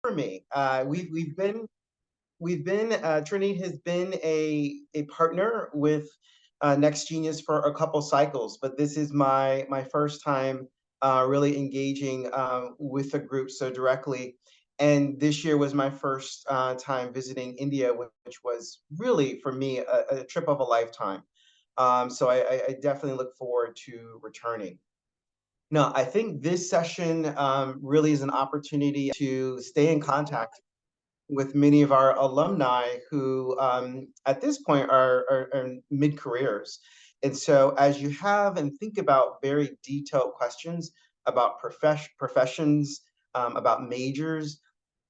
For me. Trinity has been a partner with Next Genius for a couple cycles, but this is my first time really engaging with the group so directly. And this year was my first time visiting India, which was really for me a trip of a lifetime. So I definitely look forward to returning. No, I think this session really is an opportunity to stay in contact with many of our alumni who, at this point, are mid-careers. And so, as you have and think about very detailed questions about professions, about majors,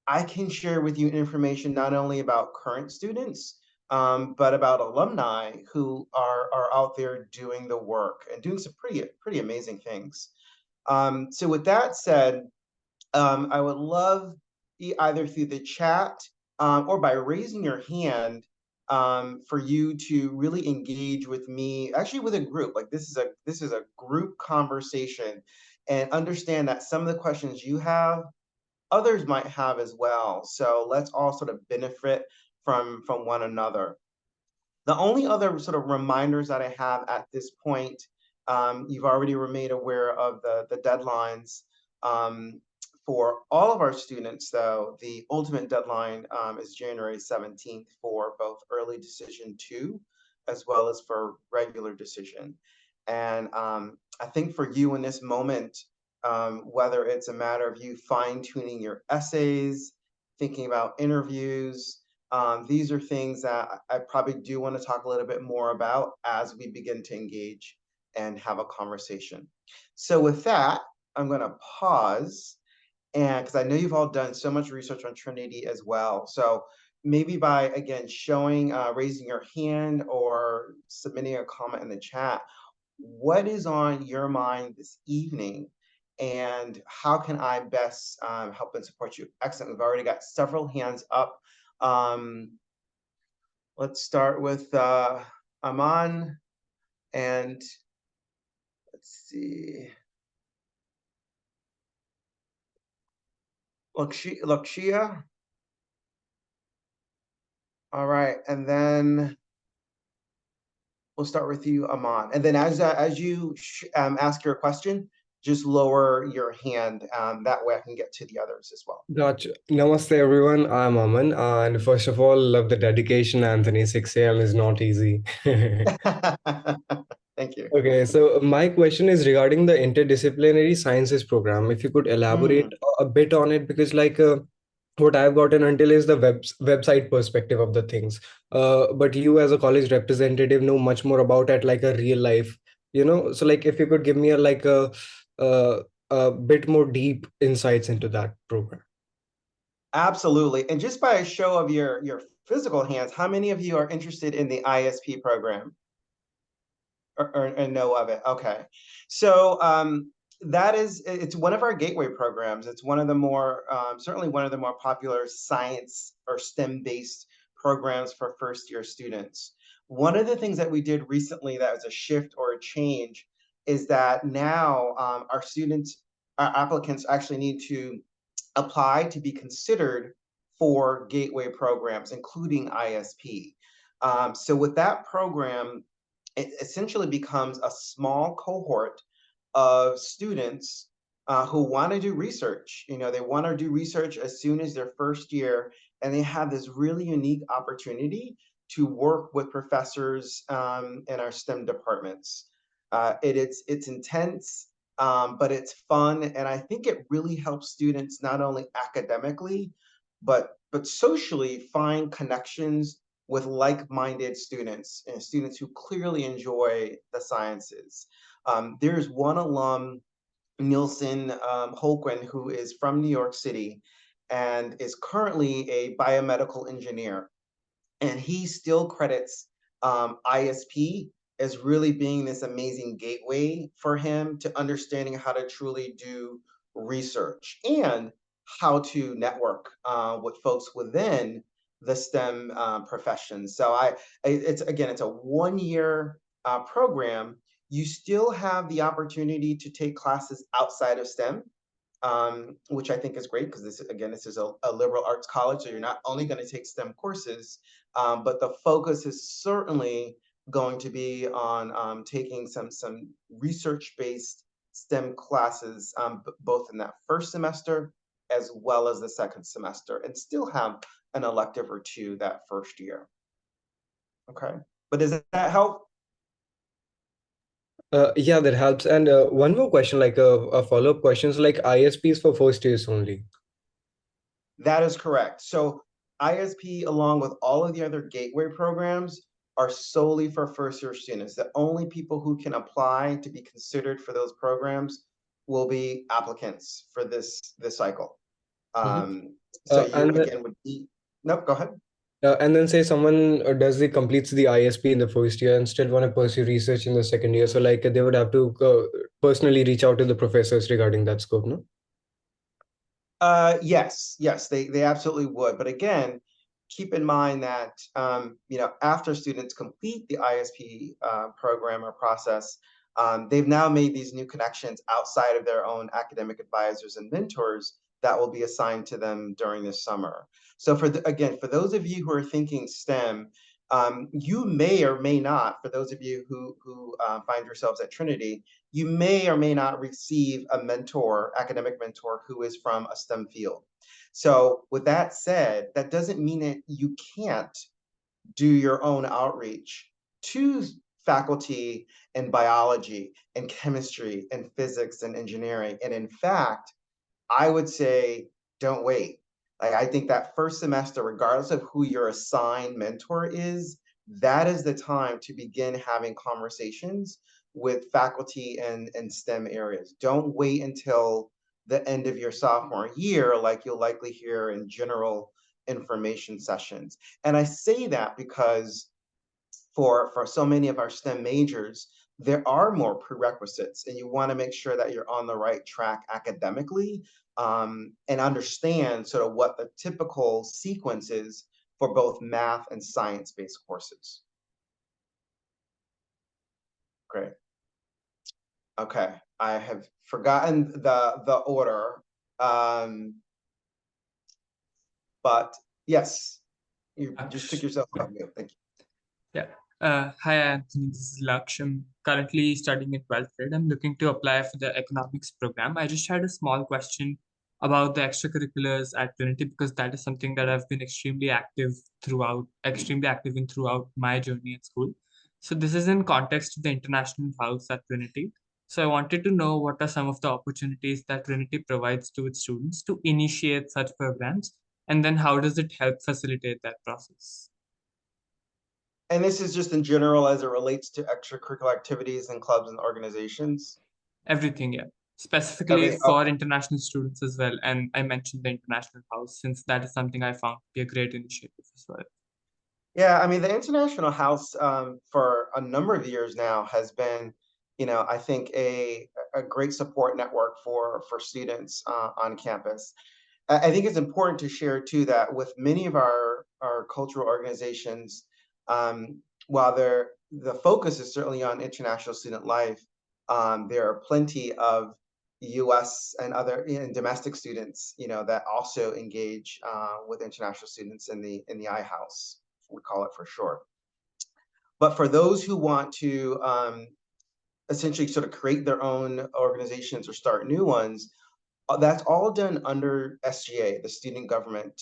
I can share with you information not only about current students, but about alumni who are out there doing the work and doing some pretty amazing things. So with that said, I would love either through the chat or by raising your hand for you to really engage with me, actually with a group. Like this is a group conversation, and understand that some of the questions you have, others might have as well. So let's all sort of benefit from one another. The only other sort of reminders that I have at this point, you've already were made aware of the deadlines. For all of our students, though, the ultimate deadline is January 17th for both early decision two, as well as for regular decision. And I think for you in this moment, whether it's a matter of you fine tuning your essays, thinking about interviews, these are things that I probably do want to talk a little bit more about as we begin to engage and have a conversation. So with that, I'm going to pause, and because I know you've all done so much research on Trinity as well. So maybe by, again, showing, raising your hand or submitting a comment in the chat, what is on your mind this evening, and how can I best help and support you? Excellent. We've already got several hands up. Um, let's start with Aman, and let's see, Lakshia. All right, and then we'll start with you, Aman. And then as you ask your question, just lower your hand. That way I can get to the others as well. Gotcha. Namaste, everyone. I'm Aman. And first of all, love the dedication, Anthony. 6 a.m. is not easy. Thank you. Okay, so my question is regarding the interdisciplinary sciences program. If you could elaborate Mm. a bit on it, because what I've gotten until is the website perspective of the things. But you as a college representative know much more about it, like a real life, So like if you could give me a, a bit more deep insights into that program. Absolutely. And just by a show of your physical hands, how many of you are interested in the ISP program or know of it? Okay. So it's one of our gateway programs. It's one of the more, certainly one of the more popular science or STEM-based programs for first-year students. One of the things that we did recently that was a shift or a change is that now our applicants actually need to apply to be considered for gateway programs, including ISP. So with that program, it essentially becomes a small cohort of students who want to do research. They want to do research as soon as their first year, and they have this really unique opportunity to work with professors in our STEM departments. It's intense, but it's fun, and I think it really helps students not only academically, but socially find connections with like-minded students and students who clearly enjoy the sciences. There's one alum, Nielsen Holquin, who is from New York City and is currently a biomedical engineer. And he still credits ISP as really being this amazing gateway for him to understanding how to truly do research and how to network with folks within the STEM professions. So it's a 1 year program. You still have the opportunity to take classes outside of STEM, which I think is great because this is a liberal arts college, so you're not only going to take STEM courses, but the focus is certainly going to be on taking some research-based STEM classes, both in that first semester as well as the second semester, and still have an elective or two that first year. Okay, but does that help? Yeah, that helps. And one more question, like a follow-up question. So like ISPs for first years only. That is correct. So ISP, along with all of the other gateway programs, are solely for first year students. The only people who can apply to be considered for those programs will be applicants for this cycle. Mhm. So you And again would be, nope, go ahead. and then say someone completes the ISP in the first year and still want to pursue research in the second year. So like they would have to personally reach out to the professors regarding that scope, no? Yes, they absolutely would. But again, keep in mind that after students complete the ISP program or process, they've now made these new connections outside of their own academic advisors and mentors that will be assigned to them during this summer. So again, for those of you who are thinking STEM, you may or may not, for those of you who find yourselves at Trinity, you may or may not receive a mentor, academic mentor, who is from a STEM field. So with that said, that doesn't mean that you can't do your own outreach to faculty in biology and chemistry and physics and engineering. And in fact, I would say don't wait. Like I think that first semester, regardless of who your assigned mentor is, that is the time to begin having conversations with faculty in STEM areas. Don't wait until the end of your sophomore year, like you'll likely hear in general information sessions. And I say that because for so many of our STEM majors, there are more prerequisites, and you want to make sure that you're on the right track academically, and understand sort of what the typical sequence is for both math and science-based courses. Great. Okay, I have forgotten the order, um, but yes, you just took yourself off mute. Thank you. Yeah. Hi, Anthony. This is Laksh. I'm currently studying in 12th grade. I'm looking to apply for the economics program. I just had a small question about the extracurriculars at Trinity because that is something that I've been extremely active in throughout my journey at school. So this is in context to the International House at Trinity. So I wanted to know what are some of the opportunities that Trinity provides to its students to initiate such programs, and then how does it help facilitate that process? And this is just in general as it relates to extracurricular activities and clubs and organizations. Everything, yeah. Specifically Everything. for international students as well. And I mentioned the International House since that is something I found to be a great initiative as well. Yeah, I mean, the International House for a number of years now has been, I think a great support network for students on campus. I think it's important to share too that with many of our cultural organizations, while the focus is certainly on international student life, there are plenty of U.S. and other domestic students, that also engage with international students in the I House, we call it for short. But for those who want to essentially sort of create their own organizations or start new ones, that's all done under SGA, the Student Government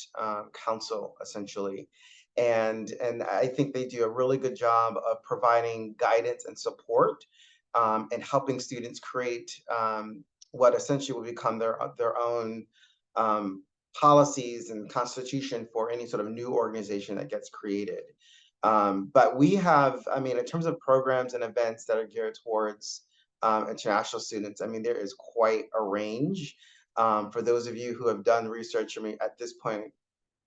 Council, essentially. And I think they do a really good job of providing guidance and support, and helping students create what essentially will become their own policies and constitution for any sort of new organization that gets created. But we have, I mean, in terms of programs and events that are geared towards international students, I mean, there is quite a range. For those of you who have done research, I mean, at this point,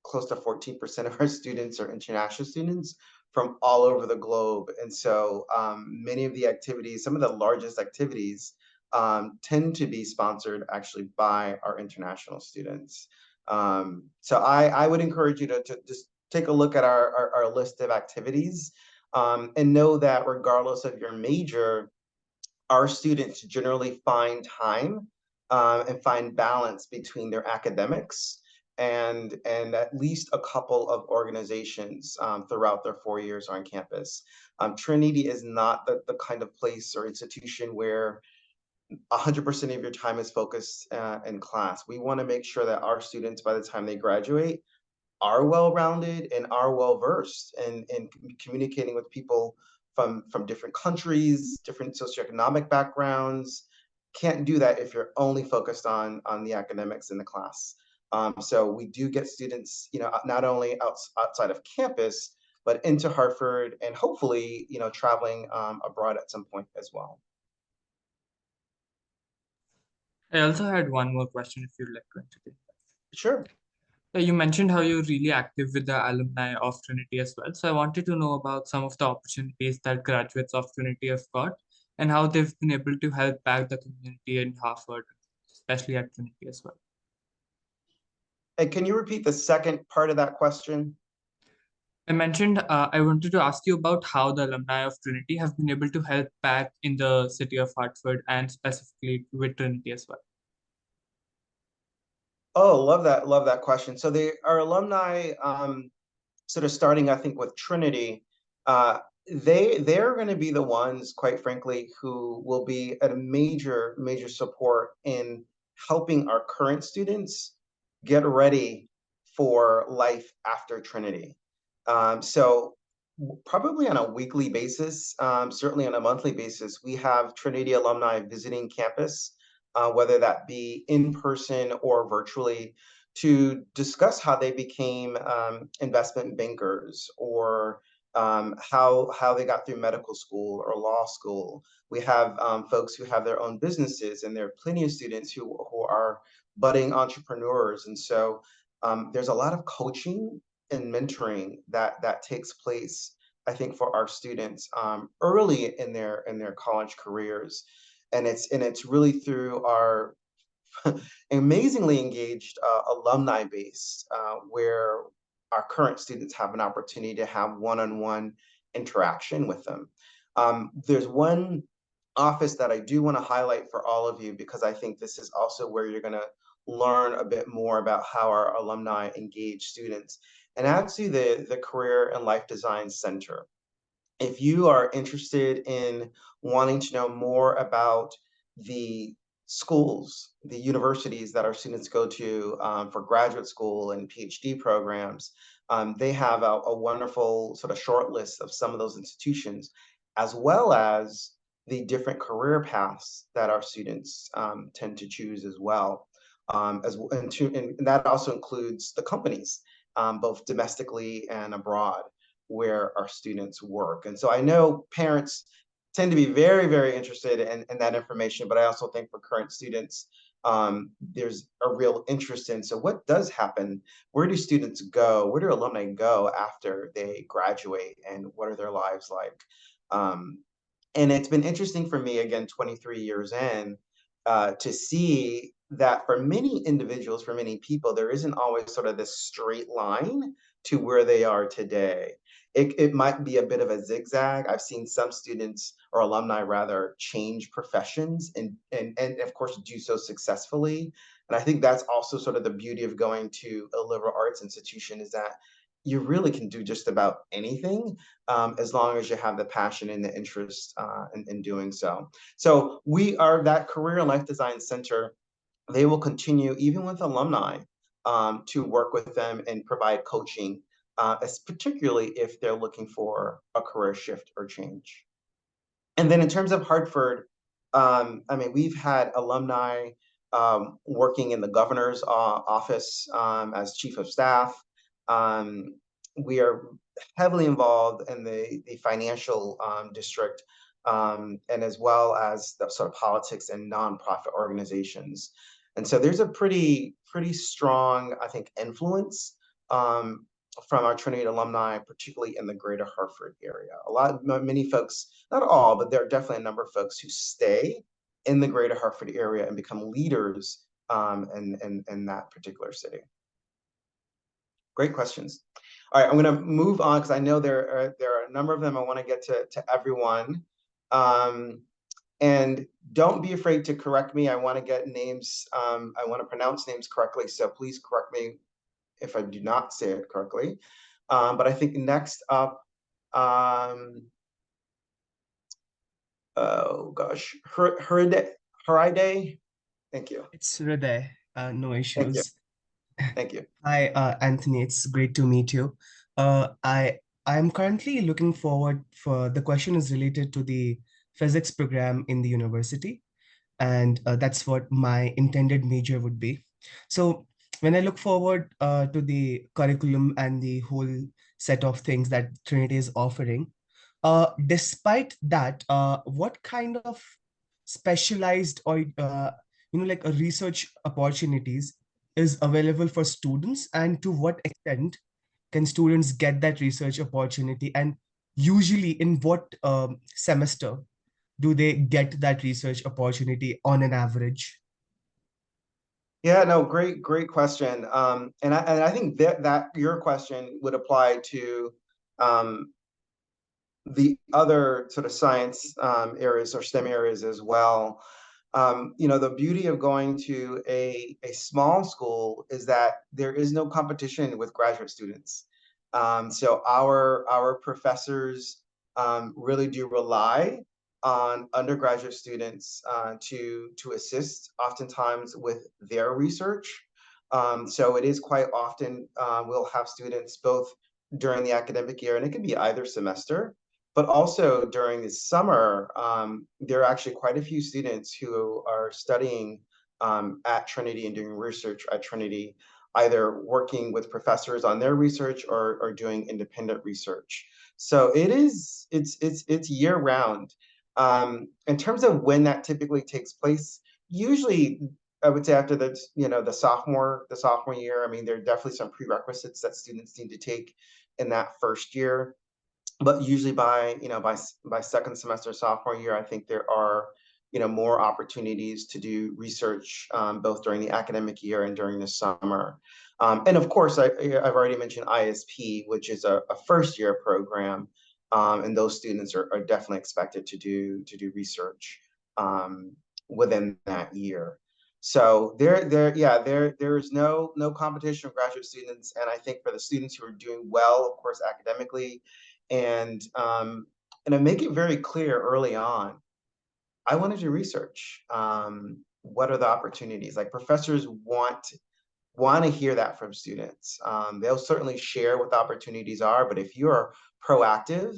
close to 14% of our students are international students from all over the globe. And so many of the activities, some of the largest activities, tend to be sponsored actually by our international students. So I would encourage you to just take a look at our list of activities, and know that regardless of your major, our students generally find time and find balance between their academics and at least a couple of organizations throughout their 4 years on campus. Trinity is not the kind of place or institution where 100% of your time is focused in class. We want to make sure that our students, by the time they graduate, are well-rounded and are well-versed in communicating with people from different countries, different socioeconomic backgrounds. Can't do that if you're only focused on the academics in the class. So we do get students, not only outside of campus, but into Hartford and hopefully, traveling abroad at some point as well. I also had one more question if you'd like to entertain. Sure. You mentioned how you're really active with the alumni of Trinity as well. So I wanted to know about some of the opportunities that graduates of Trinity have got and how they've been able to help back the community in Harvard, especially at Trinity as well. And can you repeat the second part of that question? I mentioned I wanted to ask you about how the alumni of Trinity have been able to help back in the city of Hartford and specifically with Trinity as well. Oh, love that question. So our alumni, sort of starting, I think, with Trinity, uh, they're going to be the ones, quite frankly, who will be at a major support in helping our current students get ready for life after Trinity. So probably on a weekly basis, certainly on a monthly basis, we have Trinity alumni visiting campus, whether that be in person or virtually, to discuss how they became investment bankers or how they got through medical school or law school. We have folks who have their own businesses, and there are plenty of students who are budding entrepreneurs. And so there's a lot of coaching and mentoring that takes place, I think, for our students early in their college careers, and it's really through our amazingly engaged alumni base, where our current students have an opportunity to have one-on-one interaction with them. There's one office that I do want to highlight for all of you, because I think this is also where you're going to learn a bit more about how our alumni engage students, and actually the Career and Life Design Center. If you are interested in wanting to know more about the schools, the universities that our students go to for graduate school and PhD programs, they have a wonderful sort of short list of some of those institutions, as well as the different career paths that our students tend to choose as well. And that also includes the companies, both domestically and abroad, where our students work. And so I know parents tend to be very interested in that information, but I also think for current students, there's a real interest in, so what does happen? Where do students go? Where do alumni go after they graduate? And what are their lives like? And it's been interesting for me, again, 23 years in, to see that for many individuals, for many people, there isn't always sort of this straight line to where they are today. It might be a bit of a zigzag. I've seen some students, or alumni rather, change professions and of course do so successfully. And I think that's also sort of the beauty of going to a liberal arts institution, is that you really can do just about anything, as long as you have the passion and the interest in doing so. So we are that Career and Life Design Center. They will continue, even with alumni, to work with them and provide coaching, particularly if they're looking for a career shift or change. And then in terms of Hartford, I mean, we've had alumni working in the governor's office as chief of staff. We are heavily involved in the financial district, and as well as the sort of politics and nonprofit organizations. And so there's a pretty strong, I think, influence from our Trinity alumni, particularly in the greater Hartford area. Many folks, not all, but there are definitely a number of folks who stay in the greater Hartford area and become leaders in that particular city. Great questions. All right, I'm going to move on because I know there are a number of them. I want to get to everyone. And don't be afraid to correct me. I want to get names, I want to pronounce names correctly. So please correct me if I do not say it correctly. But I think next up, oh gosh, Haride. Thank you. It's Hriday. No Thank you. issues. Thank you. Hi, Anthony. It's great to meet you. I'm currently looking forward for the question is related to the physics program in the university, and that's what my intended major would be. So when I look forward to the curriculum and the whole set of things that Trinity is offering, despite that, what kind of specialized or like a research opportunities is available for students, and to what extent can students get that research opportunity, and usually in what semester do they get that research opportunity on an average? Yeah, no, great question. And I think that your question would apply to um, the other sort of science areas or STEM areas as well. The beauty of going to a small school is that there is no competition with graduate students. So our professors really do rely on undergraduate students to assist oftentimes with their research. So it is quite often we'll have students both during the academic year, and it can be either semester, but also during the summer, there are actually quite a few students who are studying at Trinity and doing research at Trinity, either working with professors on their research or doing independent research. So it's year round. In terms of when that typically takes place, usually I would say after the sophomore year. I mean, there are definitely some prerequisites that students need to take in that first year, but usually by second semester sophomore year, I think there are more opportunities to do research both during the academic year and during the summer. And of course, I've already mentioned ISP, which is a first year program, and those students are definitely expected to do research um, within that year. So there is no competition with graduate students, and I think for the students who are doing well, of course, academically, and I make it very clear early on, I want to do research. What are the opportunities? Like professors want to hear that from students. They'll certainly share what the opportunities are, but if you're proactive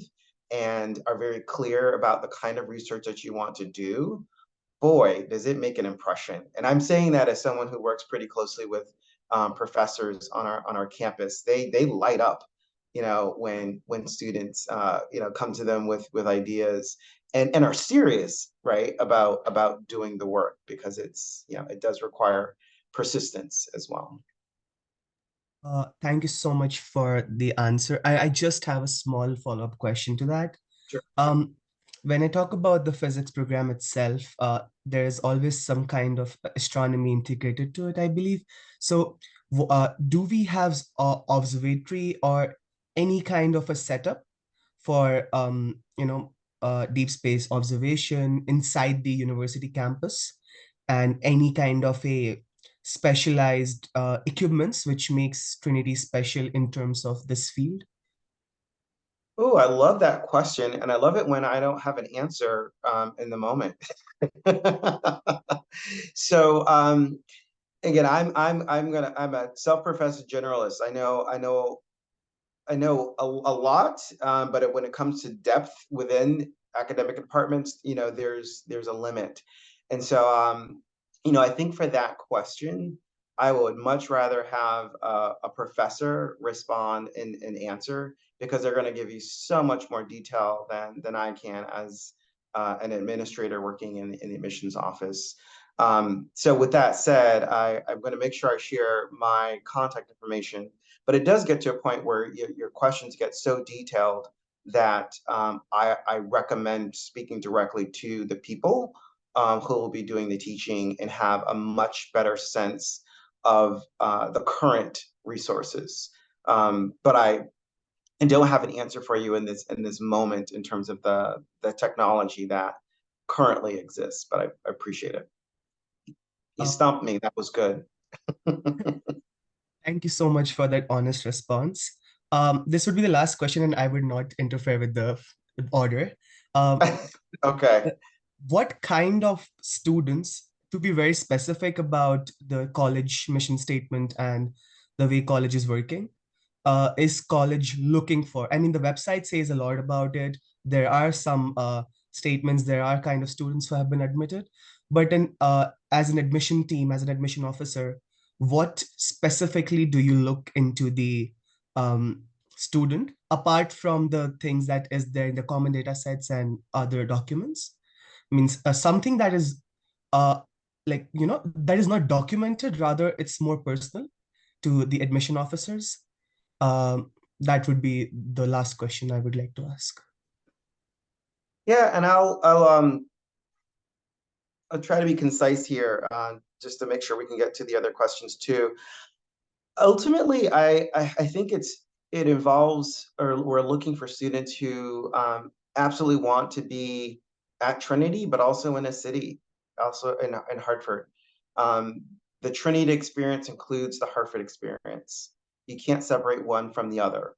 and are very clear about the kind of research that you want to do, boy, does it make an impression. And I'm saying that as someone who works pretty closely with professors on our campus. They light up, when students come to them with ideas and are serious, right, about doing the work, because it does require persistence as well. Thank you so much for the answer. I just have a small follow-up question to that. Sure. Um, when I talk about the physics program itself, there is always some kind of astronomy integrated to it, I believe. So, do we have observatory or any kind of a setup for deep space observation inside the university campus, and any kind of a specialized equipments which makes Trinity special in terms of this field? Oh, I love that question, and I love it when I don't have an answer in the moment. So again, I'm a self-professed generalist. I know a lot, but when it comes to depth within academic departments, there's a limit. And so, I think for that question, I would much rather have a professor respond and answer, because they're going to give you so much more detail than I can as an administrator working in the admissions office. So with that said, I'm going to make sure I share my contact information, but it does get to a point where your questions get so detailed that I recommend speaking directly to the people who will be doing the teaching and have a much better sense of the current resources. But I don't have an answer for you in this moment in terms of the technology that currently exists, but I appreciate it. You Uh, stumped me. That was good. Thank you so much for that honest response. This would be the last question, and I would not interfere with the order. Um, Okay. what kind of students, to be very specific about the college mission statement and the way college is working, is college looking for? I mean, the website says a lot about it. There are some statements, there are kind of students who have been admitted, but as an admission team, as an admission officer, what specifically do you look into the student, apart from the things that is there in the common data sets and other documents? Means something that is uh, that is not documented, rather it's more personal to the admission officers. That would be the last question I would like to ask. Yeah, and I'll try to be concise here, just to make sure we can get to the other questions too. Ultimately, I think it involves, or we're looking for students who absolutely want to be at Trinity, but also in a city, also in Hartford. The Trinity experience includes the Hartford experience. You can't separate one from the other.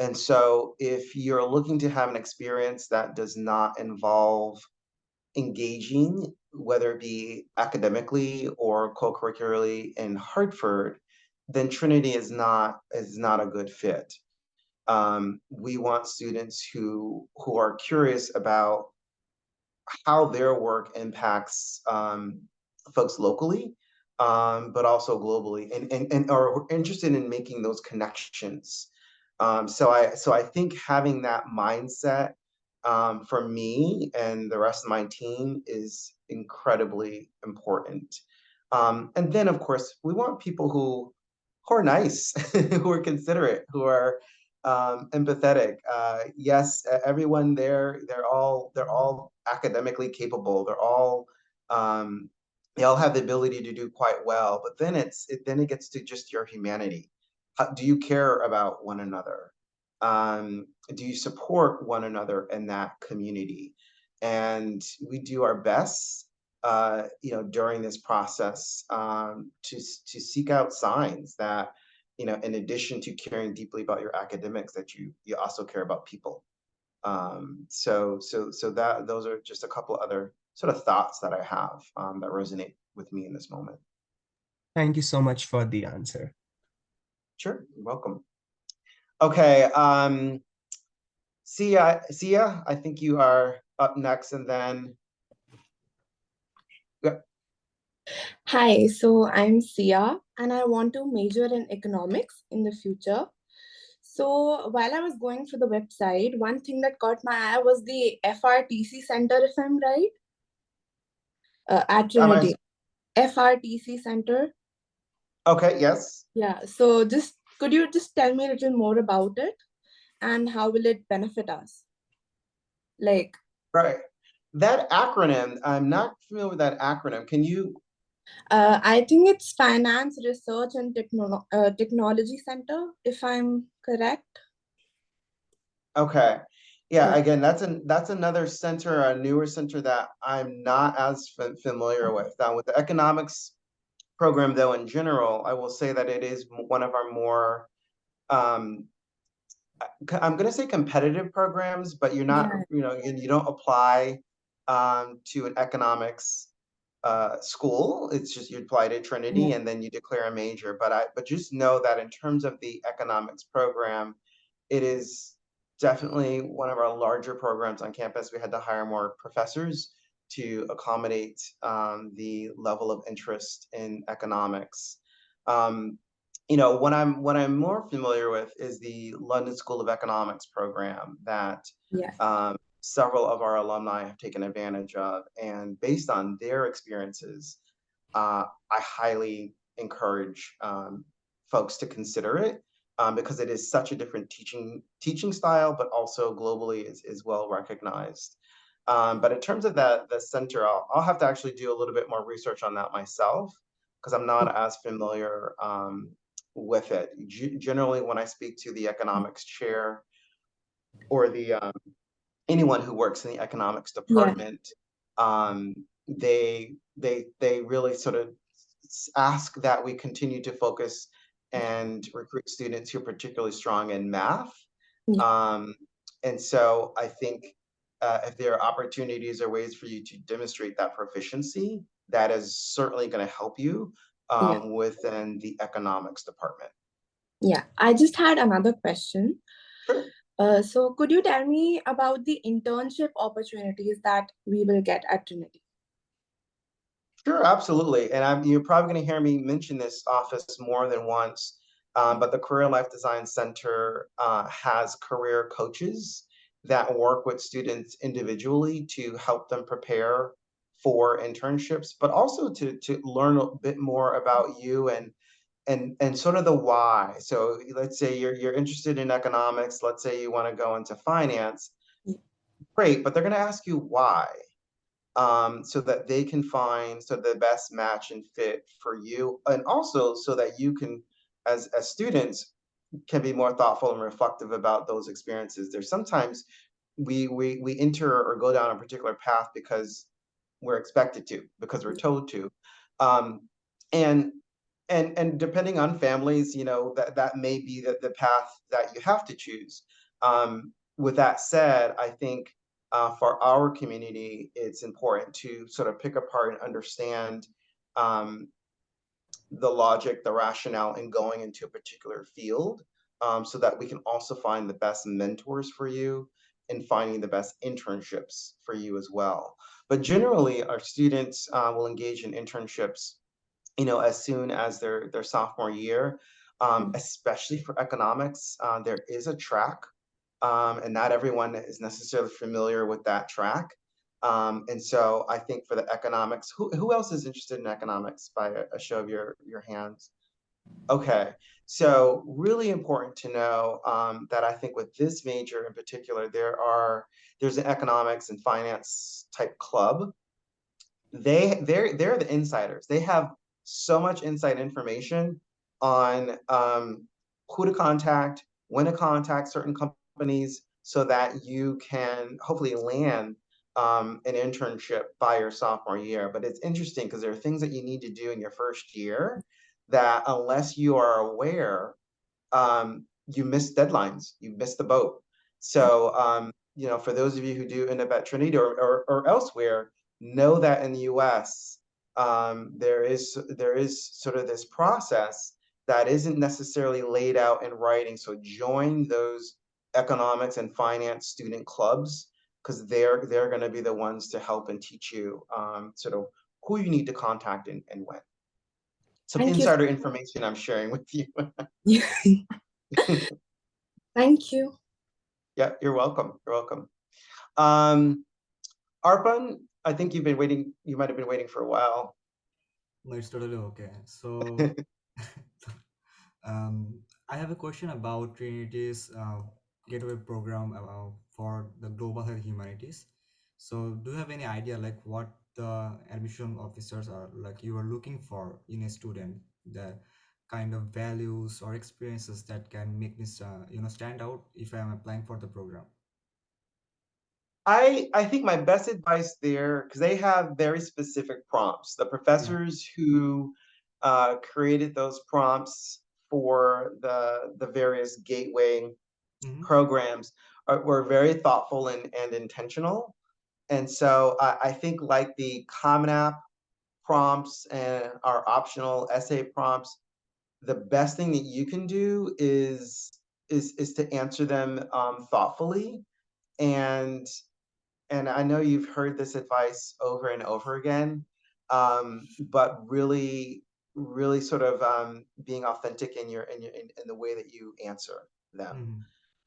And so if you're looking to have an experience that does not involve engaging, whether it be academically or co-curricularly in Hartford, then Trinity is not a good fit. We want students who are curious about how their work impacts folks locally, but also globally, and are interested in making those connections. So I think having that mindset for me and the rest of my team is incredibly important. And then, of course, we want people who are nice, who are considerate, who are empathetic. Yes, everyone there, they're all academically capable. Um, they all have the ability to do quite well. But then it gets to just your humanity. Do you care about one another? Do you support one another in that community? And we do our best, during this process, to seek out signs that, in addition to caring deeply about your academics, that you also care about people. So that those are just a couple other sort of thoughts that I have, that resonate with me in this moment. Thank you so much for the answer. Sure, you're welcome. Okay, Sia, I think you are up next, and then yeah. Hi, so I'm Sia and I want to major in economics in the future. So while I was going through the website, one thing that caught my eye was the FRTC Center, if I'm right, at Trinity. FRTC Center. Okay, yes. Yeah, so just could you just tell me a little more about it and how will it benefit us? Like, Right. That acronym, I'm not familiar with that acronym. Can you? I think it's Finance Research and Technology Center, if I'm correct. Okay. Yeah, Yeah. again, that's another center, a newer center that I'm not as familiar with. With the economics program, though, in general, I will say that it is one of our more, um, I'm going to say competitive programs, but you're not, Yeah. you don't apply to an economics school. It's just you apply to Trinity and then you declare a major. But just know that in terms of the economics program, it is definitely one of our larger programs on campus. We had to hire more professors to accommodate the level of interest in economics. Um, what I'm more familiar with is the London School of Economics program that Yeah. several of our alumni have taken advantage of. And based on their experiences, I highly encourage folks to consider it, because it is such a different teaching style, but also globally is well recognized. But in terms of the center, I'll have to actually do a little bit more research on that myself, because I'm not as familiar with it. Generally, when I speak to the economics chair or the anyone who works in the economics Yeah. department, They really sort of ask that we continue to focus and recruit students who are particularly strong in math. Yeah. And so I think if there are opportunities or ways for you to demonstrate that proficiency, that is certainly going to help you Yeah. within the economics department. Yeah. I just had another question. Sure. So could you tell me about the internship opportunities that we will get at Trinity? Sure, absolutely. And you're probably going to hear me mention this office more than once, but the Career Life Design Center has career coaches that work with students individually to help them prepare for internships, but also to learn a bit more about you and sort of the why. So let's say you're interested in economics. Let's say you want to go into finance. Great, but they're going to ask you why, so that they can find the best match and fit for you, and also so that you can, as students, can be more thoughtful and reflective about those experiences. There's sometimes we enter or go down a particular path because we're expected to, because we're told to, um, and and depending on families, that may be the path that you have to choose. With that said, I think for our community, it's important to sort of pick apart and understand um, the logic, the rationale in going into a particular field, so that we can also find the best mentors for you and finding the best internships for you as well. But generally, our students will engage in internships, as soon as their sophomore year, especially for economics. There is a track, and not everyone is necessarily familiar with that track. And so I think for the economics, who else is interested in economics by a show of your hands? Okay, so really important to know that I think with this major in particular, there's an economics and finance type club. They're the insiders. They have so much inside information on who to contact, when to contact certain companies, so that you can hopefully land an internship by your sophomore year. But it's interesting because there are things that you need to do in your first year that, unless you are aware, you miss deadlines, you miss the boat. So, for those of you who do end up at Trinity or elsewhere, know that in the US, there is sort of this process that isn't necessarily laid out in writing. So join those economics and finance student clubs, because they're going to be the ones to help and teach you sort of who you need to contact and when. Some Thank you. insider information I'm sharing with you. Thank you. Yeah, you're welcome. You're welcome. Arpan, I think you've been waiting. You might have been waiting for a while. No, it's totally okay. So, I have a question about Trinity's Gateway program for the Global Health Humanities. So, do you have any idea like what the admission officers are like you are looking for in a student, the kind of values or experiences that can make this stand out if I am applying for the program? I think my best advice there, because they have very specific prompts. The Yeah. professors who created those prompts for the various gateway Mm-hmm. programs were very thoughtful and intentional. And so I think, like the Common App prompts and our optional essay prompts, the best thing that you can do is to answer them thoughtfully. And and I know you've heard this advice over and over again, but really sort of being authentic in the way that you answer them. Mm-hmm.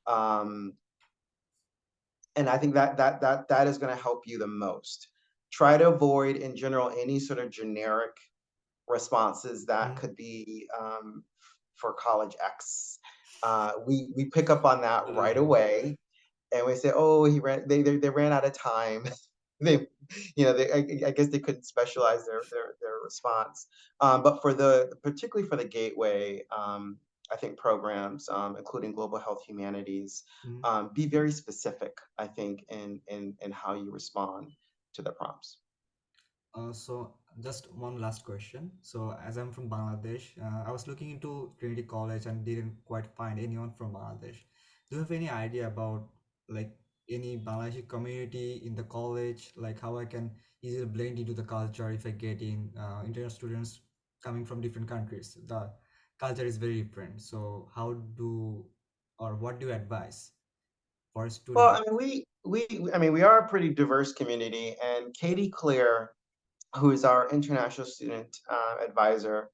Um, and I think that is going to help you the most. Try to avoid, in general, any sort of generic responses that Mm-hmm. could be for college X. We pick up on that right Totally. away, and we say, "Oh, he ran. They ran out of time." they, I guess they couldn't specialize their response. But particularly for the gateway, I think programs, including global health humanities, Mm-hmm. be very specific. I think in how you respond. the prompts. So just one last question. So as I'm from Bangladesh, I was looking into Trinity College and didn't quite find anyone from Bangladesh. Do you have any idea about like any Bangladeshi community in the college, like how I can easily blend into the culture if I get in international students coming from different countries? The culture is very different. So how do or what do you advise for a Well, student? I mean, we are a pretty diverse community, and Katie Clear, who is our international student advisor,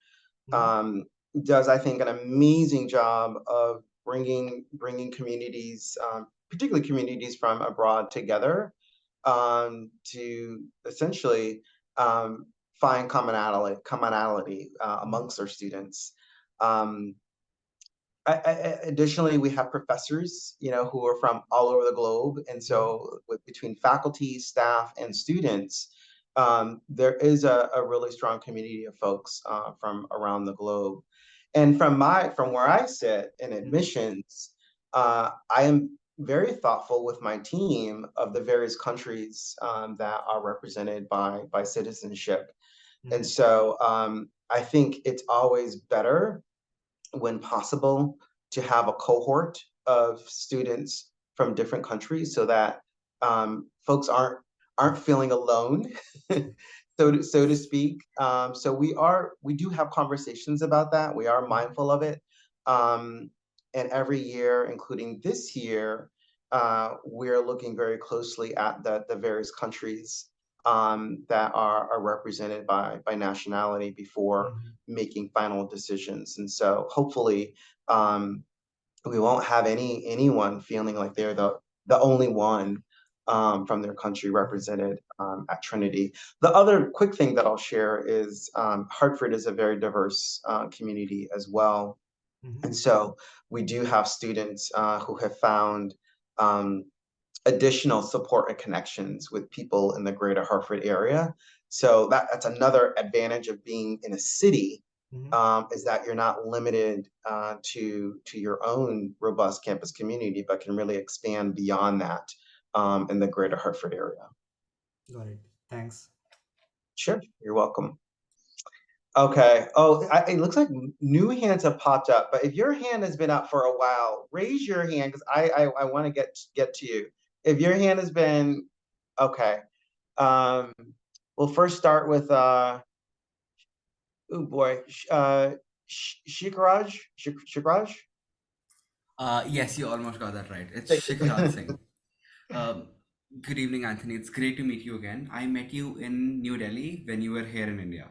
Mhm, um, does, I think, an amazing job of bringing communities, particularly communities from abroad, together to essentially find commonality mhm, amongst our students. Um, Additionally, we have professors, who are from all over the globe, and mhm, so between faculty, staff, and students, there is a really strong community of folks from around the globe. And from where I sit in mhm, admissions, I am very thoughtful with my team of the various countries that are represented by citizenship. And mhm, so I think it's always better when possible, to have a cohort of students from different countries so that folks aren't feeling alone, so to speak. So we do have conversations about that. We are mhm, mindful of it, um, and every year, including this year, we're looking very closely at the various countries that are represented by nationality before mhm. making final decisions. And so hopefully um, we won't have anyone feeling like they're the only one from their country Mhm, represented at Trinity. The other quick thing that I'll share is Hartford is a very diverse community as well. mhm, And so we do have students who have found um, additional support and connections with people in the greater Hartford area. So that's another advantage of being in a city, mhm. is that you're not limited to your own robust campus community, but can really expand beyond that in the greater Hartford area. Got it. Thanks. Sure, you're welcome. Okay. Oh, it looks like new hands have popped up, but if your hand has been up for a while, raise your hand because I want to get to you. If your hand has been okay, um, we'll first start with oh boy, Shikraj, Shikraj. Yes, you almost got that right. It's Thank Shikharaj you. Singh. Um, Good evening, Anthony. It's great to meet you again. I met you in New Delhi when you were here in India.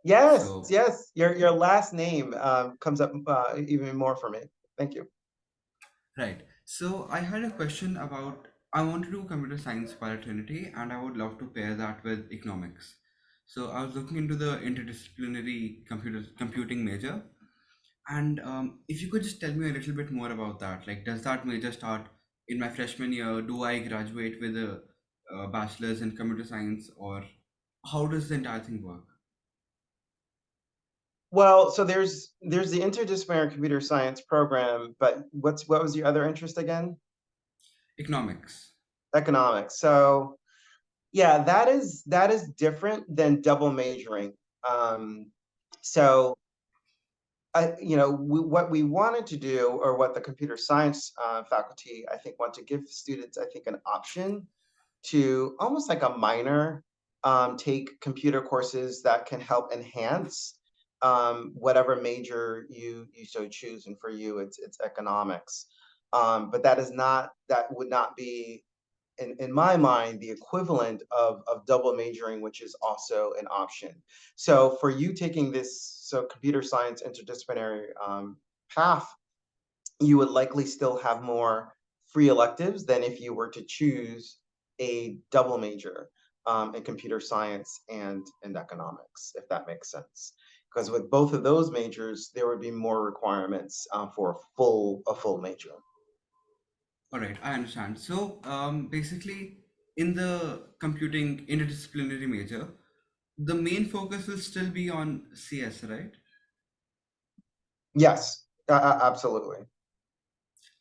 Yes, So, yes. Your last name comes up even more for me. Thank you. right. So, I had a question about I want to do computer science via Trinity, and I would love to pair that with economics. So, I was looking into the interdisciplinary computing major, and if you could just tell me a little bit more about that. Like, does that major start in my freshman year? Do I graduate with a bachelor's in computer science, or how does the entire thing work? Well, so there's the interdisciplinary computer science program, but what was your other interest again? Economics. Economics. So yeah, that is different than double majoring. Um, so what we wanted to do, or what the computer science faculty, I think, want to give students, I think, an option to almost like a minor take computer courses that can help enhance whatever major you so choose. And for you, it's economics. But that would not be in my mind, the equivalent of double majoring, which is also an option. So for you taking this computer science interdisciplinary path, you would likely still have more free electives than if you were to choose a double major in computer science and economics, if that makes sense. Because with both of those majors, there would be more requirements for a full major. All right, I understand. So, basically, in the computing interdisciplinary major, the main focus will still be on CS, right? Yes, absolutely.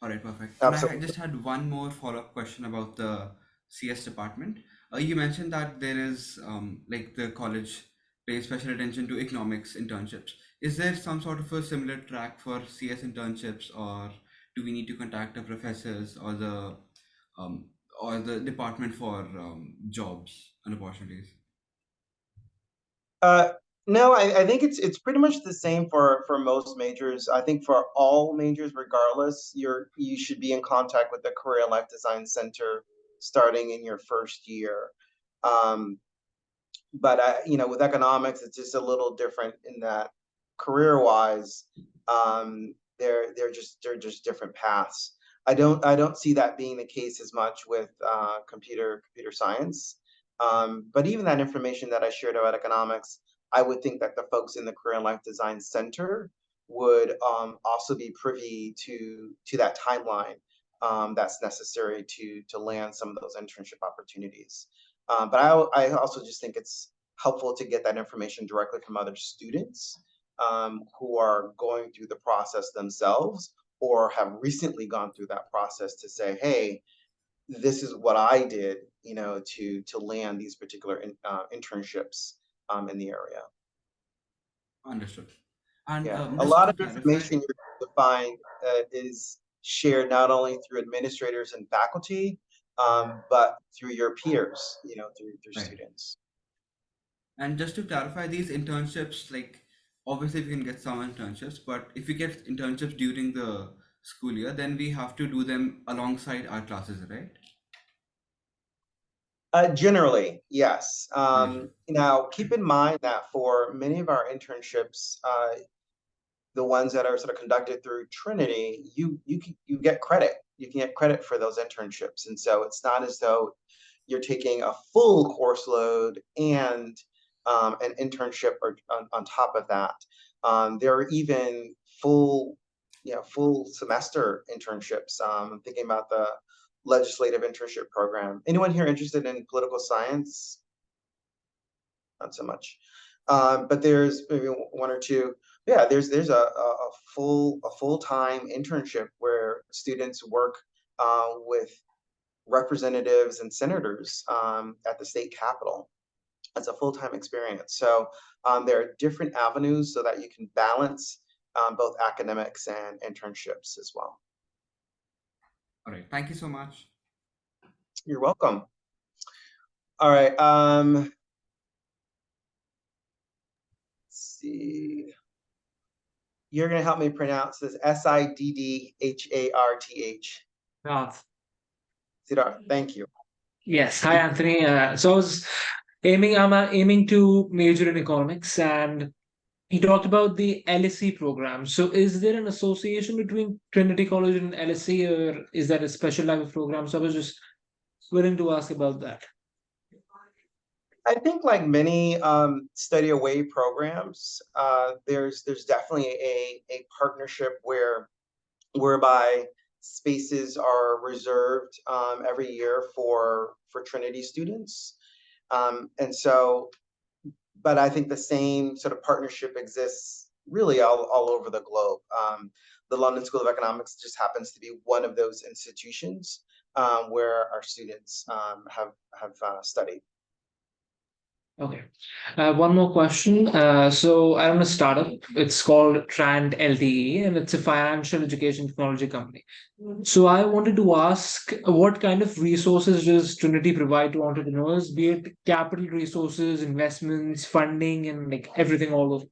All right, perfect. And I Absolutely. just had one more follow-up question about the CS department. You mentioned that there is like the college pays special attention to economics internships. Is there some sort of a similar track for CS internships, or do we need to contact the professors um, or the department for jobs and opportunities? Uh, no, I think it's pretty much the same for most majors. I think for all majors, regardless, you should be in contact with the Career and Life Design Center starting in your first year. Um, but with economics, it's just a little different in that career-wise, they're just different paths. I don't see that being the case as much with computer science. But even that information that I shared about economics, I would think that the folks in the Career and Life Design Center would also be privy to that timeline that's necessary to land some of those internship opportunities. But I also just think it's helpful to get that information directly from other students who are going through the process themselves or have recently gone through that process to say, hey, this is what I did, to land these particular internships in the area. Understood. And Yeah, a just lot to of clarify, information you're going to find is shared not only through administrators and faculty, but through your peers, through right. students. And just to clarify, these internships, like obviously we can get some internships, but if we get internships during the school year, then we have to do them alongside our classes, right? Generally, yes. Understood. Now, keep in mind that for many of our internships, the ones that are sort of conducted through Trinity, you get credit. You can get credit for those internships, and so it's not as though you're taking a full course load and an internship or on top of that. There are even full semester internships. I'm thinking about the legislative internship program. Anyone here interested in political science? Not so much. But there's maybe one or two. Yeah, there's a full-time internship where students work with representatives and senators at the state capitol. It's a full-time experience. So there are different avenues so that you can balance both academics and internships as well. All right. Thank you so much. You're welcome. All right. Let's see. You're going to help me pronounce this Siddharth. Ralph. Siddharth, thank you. Yes. Hi, Anthony. So I was I'm aiming to major in economics, and he talked about the LSE program. So is there an association between Trinity College and LSE, or is that a special type of program? So I was just willing to ask about that. I think like many study away programs, there's definitely a partnership whereby spaces are reserved every year for Trinity students. And so, but I think the same sort of partnership exists really all over the globe. The London School of Economics just happens to be one of those institutions where our students have studied. Okay. One more question. So I run a startup. It's called Trend LTE, and it's a financial education technology company. So I wanted to ask, what kind of resources does Trinity provide to entrepreneurs, be it capital resources, investments, funding, and like everything all over?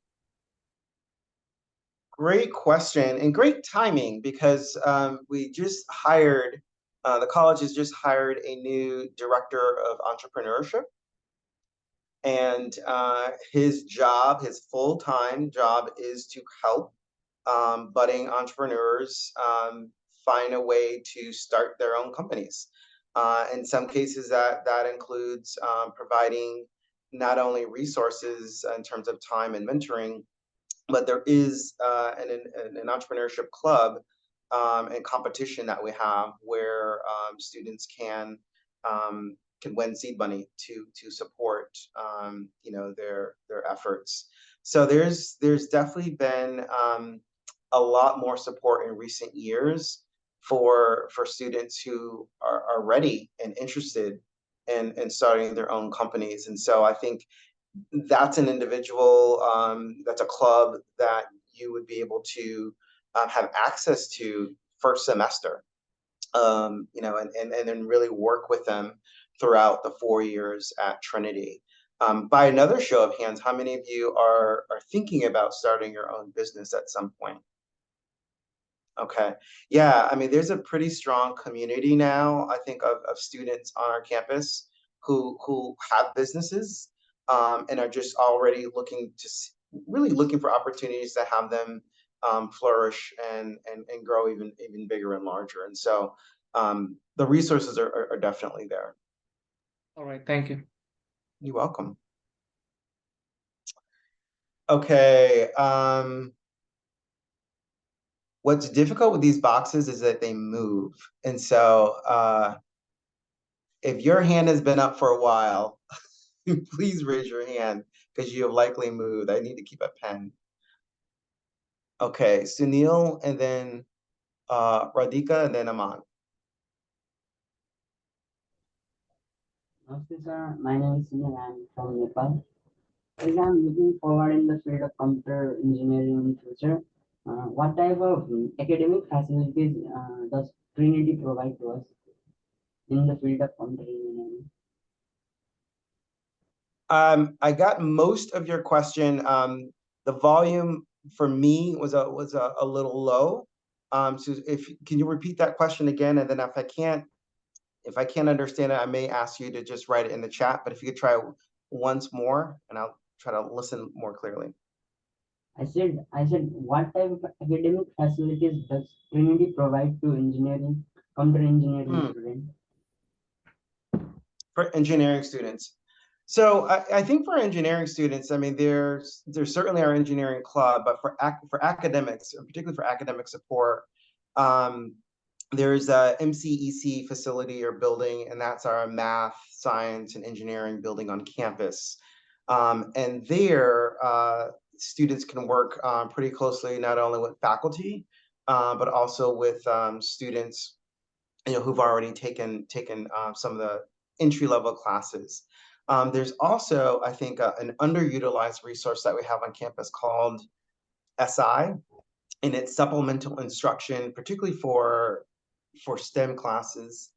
Great question and great timing because we just hired, the college has just hired a new director of entrepreneurship. And his full-time job is to help budding entrepreneurs find a way to start their own companies. In some cases, that includes providing not only resources in terms of time and mentoring, but there is an entrepreneurship club and competition that we have where students can win seed money to support their efforts. So there's definitely been a lot more support in recent years for students who are ready and interested and starting their own companies. And so I think that's an individual, that's a club that you would be able to have access to first semester, and then really work with them throughout the 4 years at Trinity. By another show of hands, how many of you are thinking about starting your own business at some point? Okay. Yeah, I mean, there's a pretty strong community now, I think, of students on our campus who have businesses, and are just already really looking for opportunities to have them flourish and grow even bigger and larger. And so the resources are definitely there. All right, thank you. You're welcome. Okay. What's difficult with these boxes is that they move. And so if your hand has been up for a while, please raise your hand because you have likely moved. I need to keep a pen. Okay, Sunil, and then Radhika, and then Aman. Namaste, sir. My name is Sunil. I'm from Nepal. As I'm looking forward in the field of computer engineering in future, what type of academic facilities does Trinity provide to us in the field of computer engineering? I got most of your question. The volume for me was a little low. So can you repeat that question again? And then if I can't understand it, I may ask you to just write it in the chat. But if you could try once more, and I'll try to listen more clearly. I said, what type of academic facilities does Trinity provide to computer engineering students? For engineering students. So I think for engineering students, I mean, there's certainly our engineering club, but for academics, and particularly for academic support, there's a MCEC facility or building, and that's our math, science, and engineering building on campus. And there, students can work pretty closely not only with faculty, but also with students, who've already taken some of the entry-level classes. There's also, I think, an underutilized resource that we have on campus called SI, and it's supplemental instruction, particularly for STEM classes.